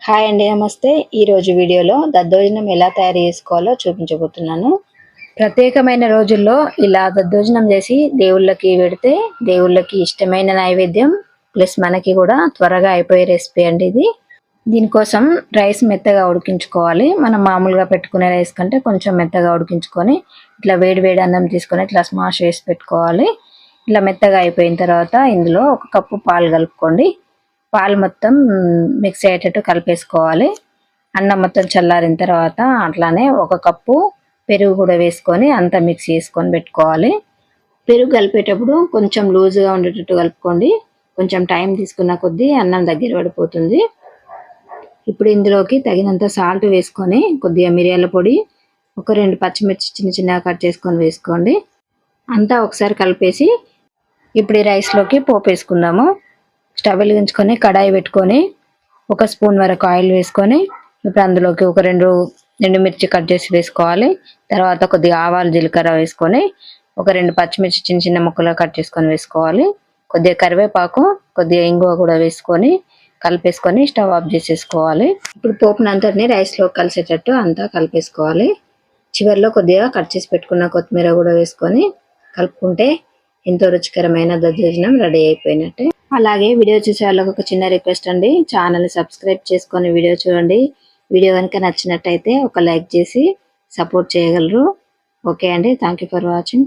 Hi అండి, నమస్తే. ఈరోజు వీడియోలో దద్దోజనం ఎలా తయారు చేసుకోవాలో చూపించబోతున్నాను. ప్రత్యేకమైన రోజుల్లో ఇలా దద్దోజనం చేసి దేవుళ్ళకి పెడితే దేవుళ్ళకి ఇష్టమైన నైవేద్యం ప్లస్ మనకి కూడా త్వరగా అయిపోయే రెసిపీ అండి ఇది. దీనికోసం రైస్ మెత్తగా ఉడికించుకోవాలి. మనం మామూలుగా పెట్టుకునే రైస్ కంటే కొంచెం మెత్తగా ఉడికించుకొని ఇట్లా వేడి వేడి అన్నం తీసుకొని ఇట్లా స్మాష్ చేసి పెట్టుకోవాలి. ఇట్లా మెత్తగా అయిపోయిన తర్వాత ఇందులో 1 కప్పు పాలు కలుపుకోండి. పాలు మొత్తం మిక్స్ అయ్యేటట్టు కలిపేసుకోవాలి. అన్నం మొత్తం చల్లారిన తర్వాత అట్లానే 1 కప్పు పెరుగు కూడా వేసుకొని అంతా మిక్స్ చేసుకొని పెట్టుకోవాలి. పెరుగు కలిపేటప్పుడు కొంచెం లూజ్గా ఉండేటట్టు కలుపుకోండి. కొంచెం టైం తీసుకున్న కొద్దీ అన్నం దగ్గర పడిపోతుంది. ఇప్పుడు ఇందులోకి తగినంత సాల్ట్ వేసుకొని కొద్దిగా మిరియాల పొడి, 2 పచ్చిమిర్చి చిన్న చిన్నగా కట్ చేసుకొని వేసుకోండి. అంతా ఒకసారి కలిపేసి ఇప్పుడు ఈ రైస్లోకి పోపు వేసుకుందాము. స్టవ్ వెలిగించుకొని కడాయి పెట్టుకొని 1 స్పూన్ వరకు ఆయిల్ వేసుకొని ఇప్పుడు అందులోకి 2 ఎండుమిర్చి కట్ చేసి వేసుకోవాలి. తర్వాత కొద్దిగా ఆవాలు జీలకర్ర వేసుకొని 2 పచ్చిమిర్చి చిన్న చిన్న ముక్కలుగా కట్ చేసుకొని వేసుకోవాలి. కొద్దిగా కరివేపాకు, కొద్దిగా ఇంగువ కూడా వేసుకొని కలిపేసుకొని స్టవ్ ఆఫ్ చేసేసుకోవాలి. ఇప్పుడు పోపును అంతటిని రైస్లో కలిసేటట్టు అంతా కలిపేసుకోవాలి. చివరిలో కొద్దిగా కట్ చేసి పెట్టుకున్న కొత్తిమీర కూడా వేసుకొని కలుపుకుంటే ఎంతో రుచికరమైన దద్దోజనం రెడీ అయిపోయినట్టే. అలాగే వీడియో చూసే వాళ్ళకి ఒక చిన్న రిక్వెస్ట్ అండి, ఛానల్ని సబ్స్క్రైబ్ చేసుకొని వీడియో చూడండి. వీడియో కనుక నచ్చినట్టయితే ఒక లైక్ చేసి సపోర్ట్ చేయగలరు. ఓకే అండి, థ్యాంక్ యూ ఫర్ వాచింగ్.